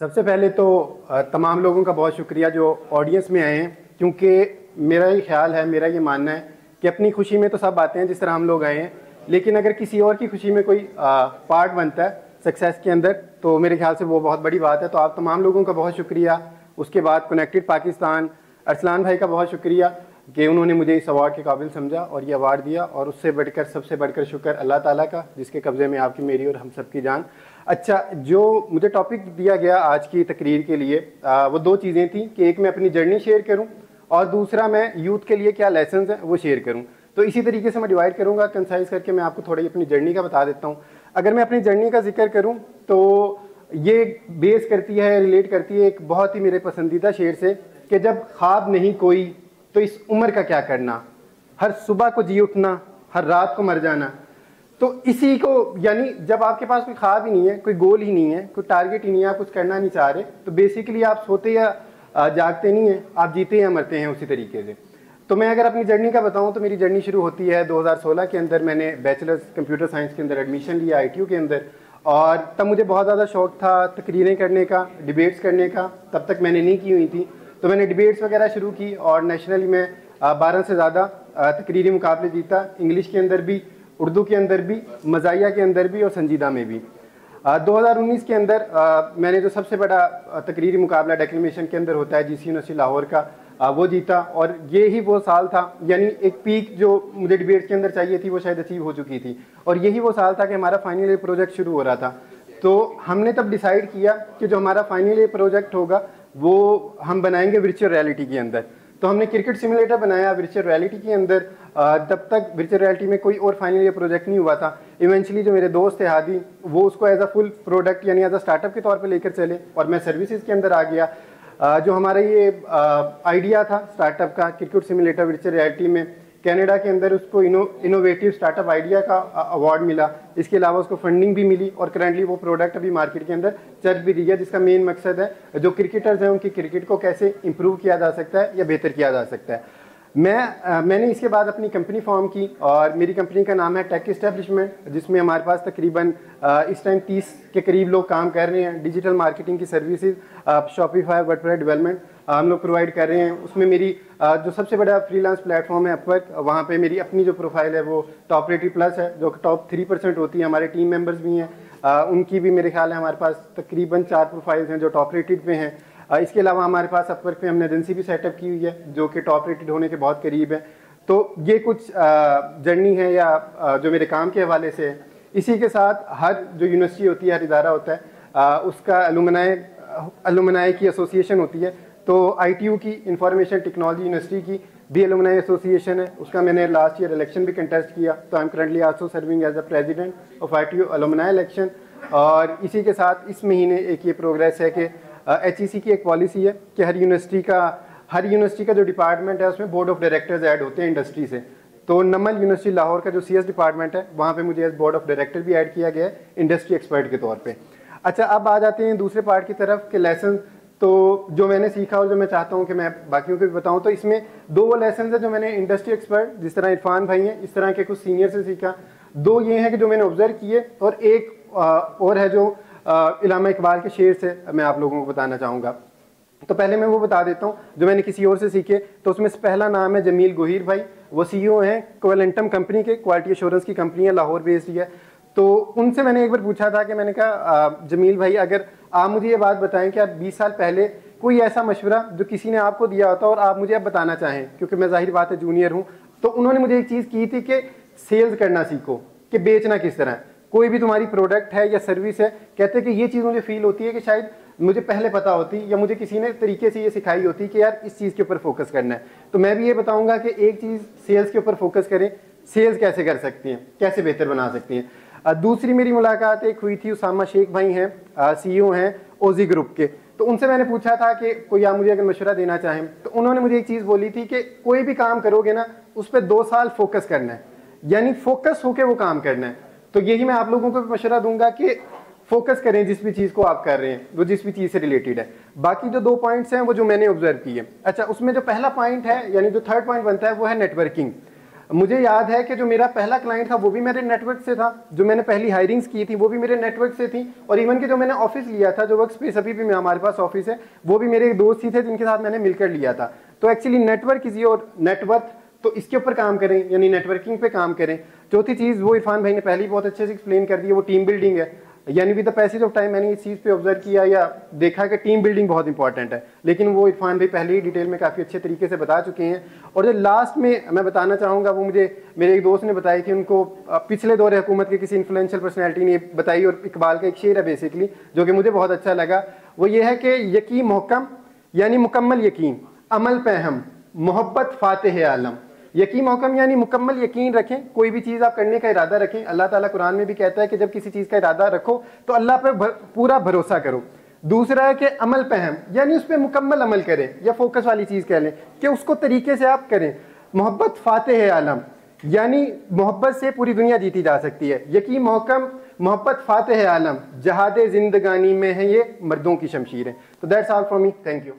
सबसे पहले तो तमाम लोगों का बहुत शुक्रिया जो ऑडियंस में आए हैं, क्योंकि मेरा ये ख्याल है, मेरा ये मानना है कि अपनी खुशी में तो सब आते हैं जिस तरह हम लोग आए हैं, लेकिन अगर किसी और की खुशी में कोई पार्ट बनता है सक्सेस के अंदर तो मेरे ख्याल से वो बहुत बड़ी बात है। तो आप तमाम लोगों का बहुत शुक्रिया। उसके बाद कनेक्टेड पाकिस्तान अरसलान भाई का बहुत शुक्रिया कि उन्होंने मुझे इस अवार्ड के काबिल समझा और ये अवार्ड दिया, और उससे बढ़कर सबसे बढ़कर शुक्र अल्लाह ताला का जिसके कब्ज़े में आपकी, मेरी और हम सब की जान। अच्छा, जो मुझे टॉपिक दिया गया आज की तकरीर के लिए वो दो चीज़ें थी कि एक मैं अपनी जर्नी शेयर करूं और दूसरा मैं यूथ के लिए क्या लेसन्स हैं वो शेयर करूं। तो इसी तरीके से मैं डिवाइड करूंगा, कंसाइज करके मैं आपको थोड़ी अपनी जर्नी का बता देता हूं। अगर मैं अपनी जर्नी का जिक्र करूं तो ये बेस करती है, रिलेट करती है एक बहुत ही मेरे पसंदीदा शेर से कि जब ख्वाब नहीं कोई तो इस उम्र का क्या करना, हर सुबह को जी उठना, हर रात को मर जाना। तो इसी को, यानी जब आपके पास कोई ख्वाब ही नहीं है, कोई गोल ही नहीं है, कोई टारगेट ही नहीं है, आप कुछ करना नहीं चाह रहे, तो बेसिकली आप सोते या जागते नहीं हैं, आप जीते या मरते हैं उसी तरीके से। तो मैं अगर अपनी जर्नी का बताऊं तो मेरी जर्नी शुरू होती है 2016 के अंदर। मैंने बैचलर्स कंप्यूटर साइंस के अंदर एडमिशन लिया ITU के अंदर, और तब मुझे बहुत ज़्यादा शौक़ था तकरीरें करने का, डिबेट्स करने का। तब तक मैंने नहीं की हुई थी, तो मैंने डिबेट्स वगैरह शुरू की और नेशनली मैं 12 से ज़्यादा तकरीरी मुकाबले जीता, इंग्लिश के अंदर भी, उर्दू के अंदर भी, मज़ाहिया के अंदर भी और संजीदा में भी। 2019 के अंदर मैंने जो सबसे बड़ा तकरीरी मुकाबला डेक्लेमेशन के अंदर होता है GC यूनिवर्सिटी लाहौर का, वो जीता। और ये ही वो साल था, यानी एक पीक जो मुझे डिबेट्स के अंदर चाहिए थी वो शायद अचीव हो चुकी थी, और यही वो साल था कि हमारा फाइनल ईयर प्रोजेक्ट शुरू हो रहा था। तो हमने तब डिसाइड किया कि जो हमारा फाइनल ईयर प्रोजेक्ट होगा वो हम बनाएंगे वर्चुअल रियलिटी के अंदर। तो हमने क्रिकेट सिमुलेटर बनाया वर्चुअल रियलिटी के अंदर। तब तक वर्चुअल रियलिटी में कोई और फाइनल ईयर प्रोजेक्ट नहीं हुआ था। इवेंचुअली जो मेरे दोस्त थे हादी, वो उसको एज अ फुल प्रोडक्ट यानी एज अ स्टार्टअप के तौर पे लेकर चले, और मैं सर्विसेज के अंदर आ गया। जो हमारा ये आइडिया था स्टार्टअप का, क्रिकेट सिमुलेटर वर्चुअल रियलिटी में, कनाडा के अंदर उसको इनोवेटिव स्टार्टअप आइडिया का अवार्ड मिला। इसके अलावा उसको फंडिंग भी मिली, और करंटली वो प्रोडक्ट अभी मार्केट के अंदर चल भी रही है, जिसका मेन मकसद है जो क्रिकेटर्स हैं उनकी क्रिकेट को कैसे इंप्रूव किया जा सकता है या बेहतर किया जा सकता है। मैंने इसके बाद अपनी कंपनी फॉर्म की, और मेरी कंपनी का नाम है टेक एस्टेब्लिशमेंट, जिसमें हमारे पास तकरीबन इस टाइम 30 के करीब लोग काम कर रहे हैं। डिजिटल मार्केटिंग की सर्विसेज, शॉपिफाई, वर्डप्रेस डेवलपमेंट हम लोग प्रोवाइड कर रहे हैं। उसमें मेरी जो सबसे बड़ा फ्रीलांस प्लेटफॉर्म है अपवर्क, वहाँ पे मेरी अपनी जो प्रोफाइल है वो टॉप रेटेड प्लस है, जो टॉप 3% होती है। हमारे टीम मेंबर्स भी हैं, उनकी भी मेरे ख्याल है हमारे पास तकरीबन 4 प्रोफाइल्स हैं जो टॉप रेटेड पे हैं। इसके अलावा हमारे पास अपवर्क पे हमने एजेंसी भी सेटअप की हुई है जो कि टॉप रेटेड होने के बहुत करीब है। तो ये कुछ जर्नी है या जो मेरे काम के हवाले से है। इसी के साथ हर जो यूनिवर्सिटी होती है, हर इदारा होता है, उसका अलुमनाई की एसोसिएशन होती है। तो ITU की इंफॉर्मेशन टेक्नोलॉजी यूनिवर्सिटी की भी अलुमनाई एसोसिएशन है, उसका मैंने लास्ट ईयर इलेक्शन भी कंटेस्ट किया। तो I am currently also serving as a president of ITU alumni election. और इसी के साथ इस महीने एक ये प्रोग्रेस है कि HEC की एक पॉलिसी है कि हर यूनिवर्सिटी का जो डिपार्टमेंट है उसमें बोर्ड ऑफ डायरेक्टर्स ऐड होते हैं इंडस्ट्री से। तो नमल यूनिवर्सिटी लाहौर का जो CS डिपार्टमेंट है वहाँ पे मुझे एज बोर्ड ऑफ डायरेक्टर भी ऐड किया गया है इंडस्ट्री एक्सपर्ट के तौर पे। अच्छा, अब आ जाते हैं दूसरे पार्ट की तरफ के लेसन। तो जो मैंने सीखा और जो मैं चाहता हूँ कि मैं बाकियों को भी बताऊँ, तो इसमें 2 लेसन है जो मैंने इंडस्ट्री एक्सपर्ट जिस तरह इरफान भाई हैं, इस तरह के कुछ सीनियर से सीखा। 2 ये हैं कि जो मैंने ऑब्जर्व किए, और एक और है जो इलामा इकबाल के शेर से मैं आप लोगों को बताना चाहूँगा। तो पहले मैं वो बता देता हूँ जो मैंने किसी और से सीखे। तो उसमें से पहला नाम है जमील गोहीर भाई, वो CEO हैं क्वालिटम कंपनी के, क्वालिटी एश्योरेंस की कंपनी है, लाहौर बेस्ड है। तो उनसे मैंने एक बार पूछा था कि मैंने कहा जमील भाई, अगर आप मुझे ये बात बताएं कि आप 20 साल पहले कोई ऐसा मशवरा जो किसी ने आपको दिया होता और आप मुझे अब बताना चाहें, क्योंकि मैं जाहिर बात है जूनियर हूँ। तो उन्होंने मुझे एक चीज़ की थी कि सेल्स करना सीखो, कि बेचना किस तरह है। कोई भी तुम्हारी प्रोडक्ट है या सर्विस है, कहते कि ये चीज़ मुझे फील होती है कि शायद मुझे पहले पता होती या मुझे किसी ने तरीके से ये सिखाई होती कि यार इस चीज़ के ऊपर फोकस करना है। तो मैं भी ये बताऊंगा कि एक चीज़ सेल्स के ऊपर फोकस करें, सेल्स कैसे कर सकती हैं, कैसे बेहतर बना सकती हैं। दूसरी मेरी मुलाकात एक हुई थी, उसामा शेख भाई हैं, CEO हैं ओजी ग्रुप के। तो उनसे मैंने पूछा था कि कोई आप मुझे अगर मशवरा देना चाहें, तो उन्होंने मुझे एक चीज़ बोली थी कि कोई भी काम करोगे ना उस पर 2 साल फोकस करना है, यानी फोकस होकर वो काम करना है। तो यही मैं आप लोगों को भी मशवरा दूंगा कि फोकस करें जिस भी चीज़ को आप कर रहे हैं, वो जिस भी चीज़ से रिलेटेड है। बाकी जो 2 पॉइंट्स हैं वो जो मैंने ऑब्जर्व किए। अच्छा, उसमें जो पहला पॉइंट है, यानी जो 3rd पॉइंट बनता है वो है नेटवर्किंग। मुझे याद है कि जो मेरा पहला क्लाइंट था वो भी मेरे नेटवर्क से था, जो मैंने पहली हायरिंग्स की थी वो भी मेरे नेटवर्क से थी, और इवन कि जो मैंने ऑफिस लिया था, जो वर्क स्पेस अभी भी हमारे पास ऑफिस है, वो भी मेरे एक दोस्त ही थे जिनके साथ मैंने मिलकर लिया था। तो actually network is your network, तो इसके ऊपर काम करें, यानी नेटवर्किंग पे काम करें। चौथी चीज़ वो इरफान भाई ने पहले ही बहुत अच्छे से एक्सप्लेन कर दी है, वो टीम बिल्डिंग है। यानी with the passage of time मैंने इस चीज़ पे ऑब्जर्व किया या देखा कि टीम बिल्डिंग बहुत इंपॉर्टेंट है, लेकिन वो इरफान भाई पहले ही डिटेल में काफ़ी अच्छे तरीके से बता चुके हैं। और जो लास्ट में मैं बताना चाहूँगा वो मुझे मेरे एक दोस्त ने बताई कि उनको पिछले दौर हुकूमत के किसी इन्फ्लुएंशियल पर्सनैलिटी ने बताई, और इकबाल का एक शेर है बेसिकली जो कि मुझे बहुत अच्छा लगा। वो ये है कि यकीन मुहक्कम यानी मुकम्मल यकीन, अमल पे हम, मोहब्बत फातिह आलम। यकीन मुहकम यानी मुकम्मल यकीन रखें, कोई भी चीज़ आप करने का इरादा रखें। अल्लाह ताला कुरान में भी कहता है कि जब किसी चीज़ का इरादा रखो तो अल्लाह पे पूरा भरोसा करो। दूसरा है कि अमल पहम, यानी उस पर मुकम्मल अमल करें, या फोकस वाली चीज़ कह लें कि उसको तरीके से आप करें। मोहब्बत फातिह आलम, यानी मोहब्बत से पूरी दुनिया जीती जा सकती है। यकीन मुहकम, मोहब्बत फातिह आलम, जहाद जिंदगानी में है ये मर्दों की शमशीरें। तो that's all from me, thank you.